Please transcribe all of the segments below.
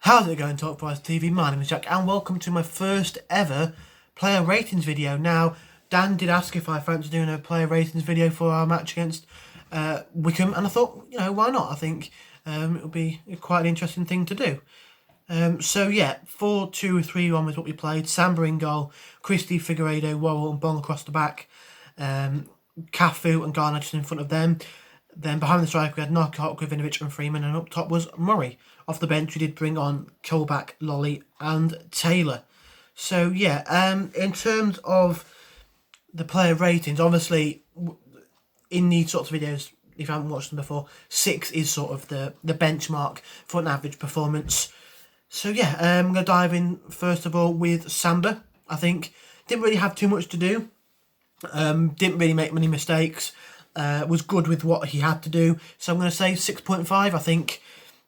How's it going, Talk Price TV? My name is Jack and welcome to my first ever player ratings video. Now, Dan did ask if I fancied doing a player ratings video for our match against Wycombe, and I thought, you know, why not? I think it would be quite an interesting thing to do. So yeah, 4-2-3-1 was what we played. Samba in goal, Christie, Figueiredo, Worrell and Bong across the back. Cafu and Garner just in front of them. Then behind the striker we had Knockout, Gravinovic and Freeman, and up top was Murray. Off the bench we did bring on Colback, Lolly and Taylor. So yeah, in terms of the player ratings, obviously in these sorts of videos, if you haven't watched them before, 6 is sort of the benchmark for an average performance. So yeah, I'm going to dive in first of all with Samba. I think didn't really have too much to do. Didn't really make many mistakes. Was good with what he had to do. So I'm going to say 6.5. I think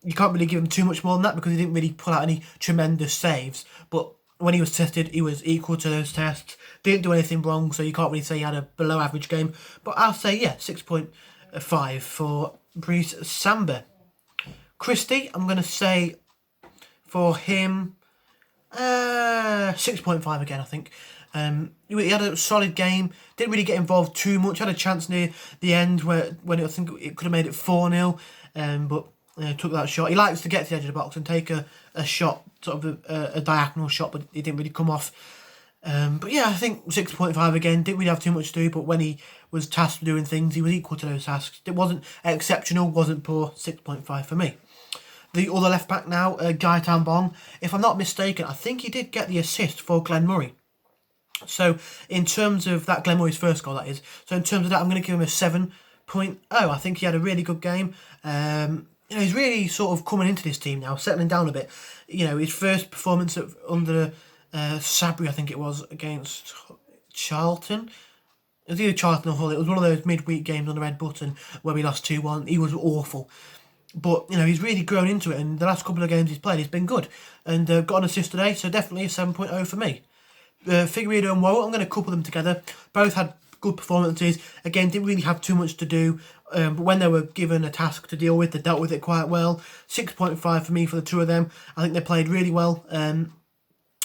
you can't really give him too much more than that because he didn't really pull out any tremendous saves. But when he was tested, he was equal to those tests. Didn't do anything wrong, so you can't really say he had a below average game. But I'll say, yeah, 6.5 for Brice Samba. Christie, I'm going to say for him 6.5 again, I think. He had a solid game, didn't really get involved too much, had a chance near the end when I think it could have made it 4-0, but took that shot. He likes to get to the edge of the box and take a shot, sort of a diagonal shot, but it didn't really come off. But yeah, I think 6.5 again, didn't really have too much to do, but when he was tasked with doing things, he was equal to those tasks. It wasn't exceptional, wasn't poor, 6.5 for me. The other left back now, Gaetan Bong, if I'm not mistaken, I think he did get the assist for Glenn Murray. So in terms of that, Glenn Murray's first goal, that is. So in terms of that, I'm going to give him a 7.0. I think he had a really good game. You know, he's really sort of coming into this team now, settling down a bit. You know, his first performance under Sabri, I think it was, against Charlton. It was either Charlton or Hull. It was one of those midweek games on the red button where we lost 2-1. He was awful. But, you know, he's really grown into it, and the last couple of games he's played, he's been good. And got an assist today, so definitely a 7.0 for me. Figueiredo and Worrell, I'm going to couple them together. Both had good performances. Again, didn't really have too much to do. But when they were given a task to deal with, they dealt with it quite well. 6.5 for me for the two of them. I think they played really well.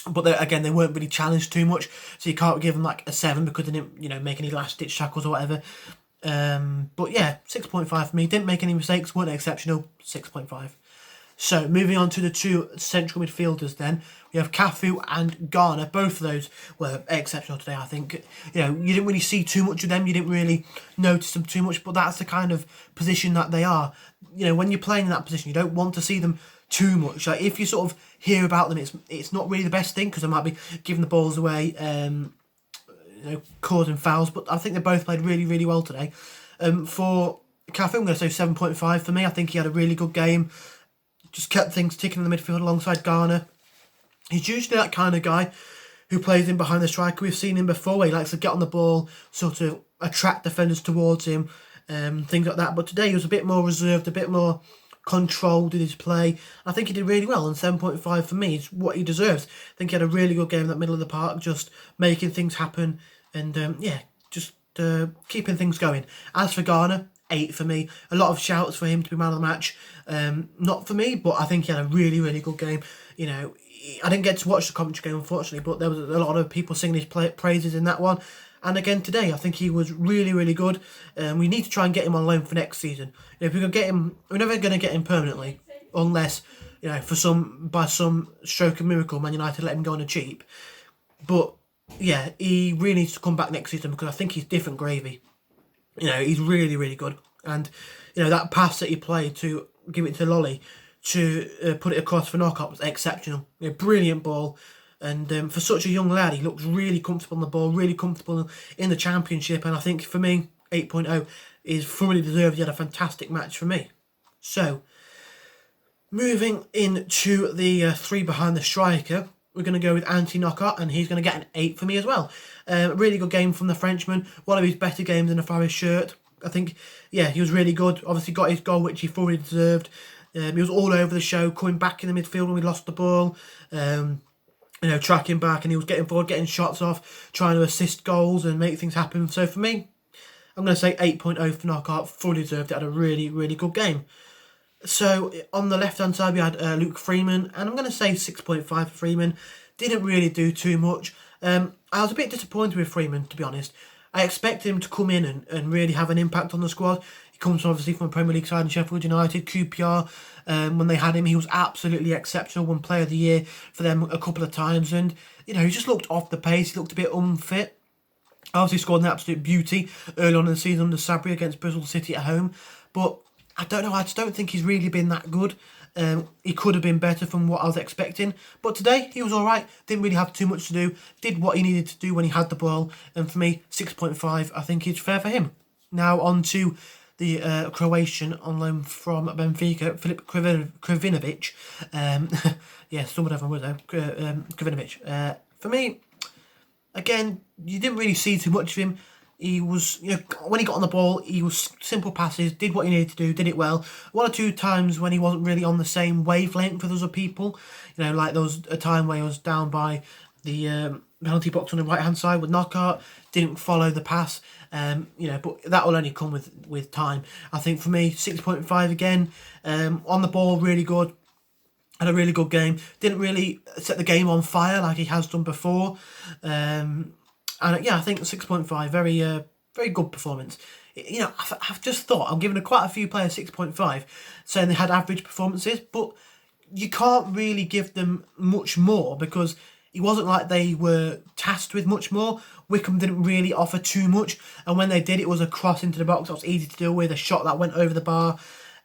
But again, they weren't really challenged too much. So you can't give them like a 7 because they didn't, you know, make any last-ditch tackles or whatever. But yeah, 6.5 for me. Didn't make any mistakes. Weren't exceptional. 6.5. So, moving on to the two central midfielders then. We have Cafu and Garner. Both of those were exceptional today, I think. You know, you didn't really see too much of them. You didn't really notice them too much. But that's the kind of position that they are. You know, when you're playing in that position, you don't want to see them too much. Like, if you sort of hear about them, it's not really the best thing because they might be giving the balls away, you know, causing fouls. But I think they both played really, really well today. For Cafu, I'm going to say 7.5 for me. I think he had a really good game. Just kept things ticking in the midfield alongside Garner. He's usually that kind of guy who plays in behind the striker. We've seen him before where he likes to get on the ball, sort of attract defenders towards him, things like that. But today he was a bit more reserved, a bit more controlled in his play. I think he did really well, and 7.5 for me is what he deserves. I think he had a really good game in that middle of the park, just making things happen and, yeah, just keeping things going. As for Garner, 8 for me. A lot of shouts for him to be man of the match. Not for me, but I think he had a really, really good game. You know, I didn't get to watch the commentary game, unfortunately, but there was a lot of people singing his praises in that one. And again today, I think he was really, really good. We need to try and get him on loan for next season. You know, if we can get him, we're never going to get him permanently, unless, you know, by some stroke of miracle, Man United let him go on a cheap. But yeah, he really needs to come back next season because I think he's different gravy. You know, he's really, really good. And, you know, that pass that he played to give it to Lolly to put it across for knockout was exceptional. You know, brilliant ball. And for such a young lad, he looks really comfortable on the ball, really comfortable in the Championship. And I think, for me, 8.0 is fully deserved. He had a fantastic match for me. So, moving into the three behind the striker, we're going to go with Anti-Knockout, and he's going to get an 8 for me as well. Really good game from the Frenchman. One of his better games in a Forest shirt. I think, yeah, he was really good. Obviously got his goal, which he fully deserved. He was all over the show, coming back in the midfield when we lost the ball. Tracking back, and he was getting forward, getting shots off, trying to assist goals and make things happen. So for me, I'm going to say 8.0 for Knockout, fully deserved. It had a really, really good game. So on the left-hand side, we had Luke Freeman, and I'm going to say 6.5 for Freeman. Didn't really do too much. I was a bit disappointed with Freeman, to be honest. I expected him to come in and really have an impact on the squad. He comes obviously from a Premier League side in Sheffield United, QPR. When they had him, he was absolutely exceptional, won Player of the Year for them a couple of times. And, he just looked off the pace. He looked a bit unfit. Obviously scored an absolute beauty early on in the season under Sabri against Bristol City at home. But I don't know, I just don't think he's really been that good. He could have been better from what I was expecting. But today, he was alright. Didn't really have too much to do. Did what he needed to do when he had the ball. And for me, 6.5, I think is fair for him. Now on to the Croatian on loan from Benfica, Filip Krivinovic. Some of them were there. Krivinovic. For me, again, you didn't really see too much of him. He was, when he got on the ball, he was simple passes, did what he needed to do, did it well. One or two times when he wasn't really on the same wavelength with other people, like there was a time where he was down by the penalty box on the right-hand side with Knockout, didn't follow the pass, but that will only come with time. I think for me, 6.5 again, on the ball, really good. Had a really good game. Didn't really set the game on fire like he has done before. I think 6.5, very good performance. I've just thought, I'm giving quite a few players 6.5, saying they had average performances, but you can't really give them much more because it wasn't like they were tasked with much more. Wycombe didn't really offer too much, and when they did, it was a cross into the box that was easy to deal with, a shot that went over the bar.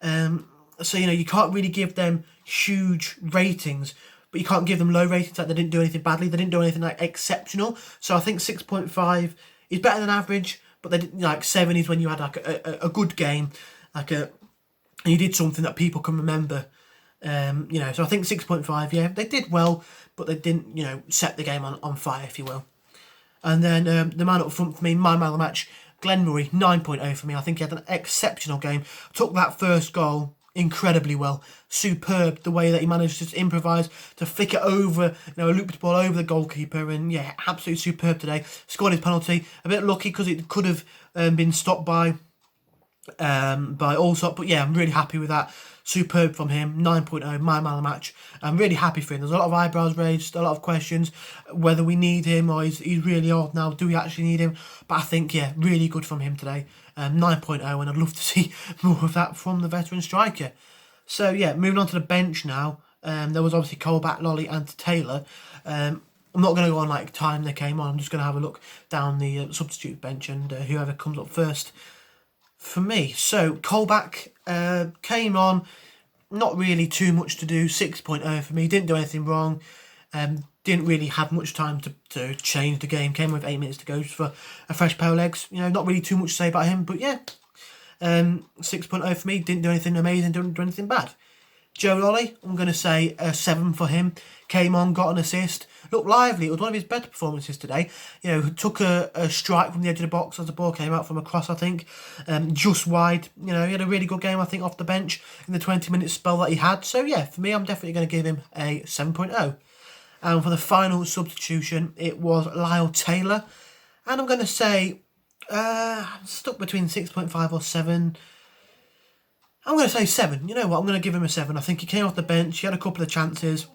So, you can't really give them huge ratings, but you can't give them low ratings like they didn't do anything badly. They didn't do anything like exceptional. So I think 6.5 is better than average, but they did, 7 is when you had like a good game, and you did something that people can remember. So I think 6.5, yeah, they did well, but they didn't, set the game on fire, if you will. And then the man up front for me, my man of the match, Glenn Murray, 9.0 for me. I think he had an exceptional game. Took that first goal incredibly well. Superb the way that he managed to improvise, to flick it over, loop the ball over the goalkeeper, and yeah, absolutely superb today. Scored his penalty. A bit lucky because it could have been stopped by Allsop, but yeah, I'm really happy with that. Superb from him. 9.0, my man of the match. I'm really happy for him. There's a lot of eyebrows raised, a lot of questions whether we need him or he's really old now. Do we actually need him? But I think, yeah, really good from him today. 9.0, and I'd love to see more of that from the veteran striker. So yeah, moving on to the bench now. There was obviously Colback, Lolly and Taylor. I'm not going to go on like time they came on. I'm just going to have a look down the substitute bench and whoever comes up first for me. So Colback came on, not really too much to do. 6.0 for me. Didn't do anything wrong. Didn't really have much time to change the game. Came with 8 minutes to go just for a fresh pair of legs. Not really too much to say about him, but yeah. 6.0 for me. Didn't do anything amazing, didn't do anything bad. Joe Lolly, I'm going to say a 7 for him. Came on, got an assist. Looked lively. It was one of his better performances today. Took a strike from the edge of the box as the ball came out from a cross, I think. Just wide. He had a really good game, I think, off the bench in the 20-minute spell that he had. So, yeah, for me, I'm definitely going to give him a 7.0. And for the final substitution, it was Lyle Taylor. And I'm going to say, I'm stuck between 6.5 or 7. I'm going to say 7. You know what? I'm going to give him a 7. I think he came off the bench. He had a couple of chances.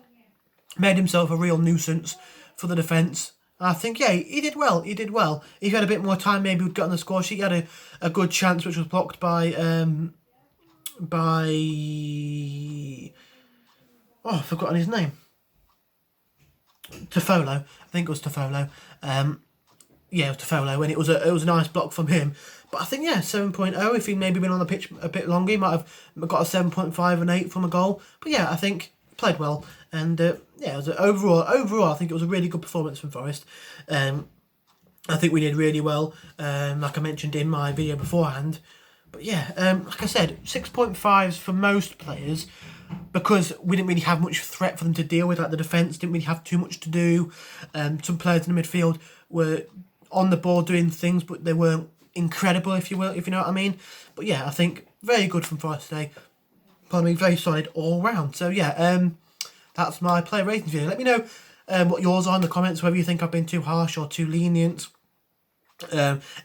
Made himself a real nuisance for the defence. I think, yeah, he did well. He did well. If he had a bit more time, maybe he would get on the score sheet. He had a good chance, which was blocked by I've forgotten his name. Tofolo. I think it was Tofolo. It was Tofolo, and it was a nice block from him. But I think, yeah, 7.0. If he'd maybe been on the pitch a bit longer, he might have got a 7.5 and 8 from a goal. But yeah, I think he played well. And it was overall, I think it was a really good performance from Forest. I think we did really well, like I mentioned in my video beforehand. But yeah, like I said, 6.5s for most players, because we didn't really have much threat for them to deal with. Like the defence didn't really have too much to do. Some players in the midfield were on the ball doing things, but they weren't incredible, if you know what I mean. But yeah, I think very good from Forest today. pardon me, very solid all round. So yeah, that's my player ratings video. Let me know what yours are in the comments, whether you think I've been too harsh or too lenient.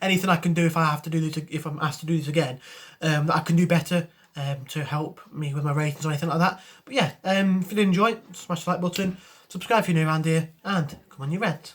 Anything I can do if I have to do this, if I'm asked to do this again, that I can do better to help me with my ratings or anything like that. But yeah, if you did enjoy it, smash the like button, subscribe if you're new around here, and come on you Reds.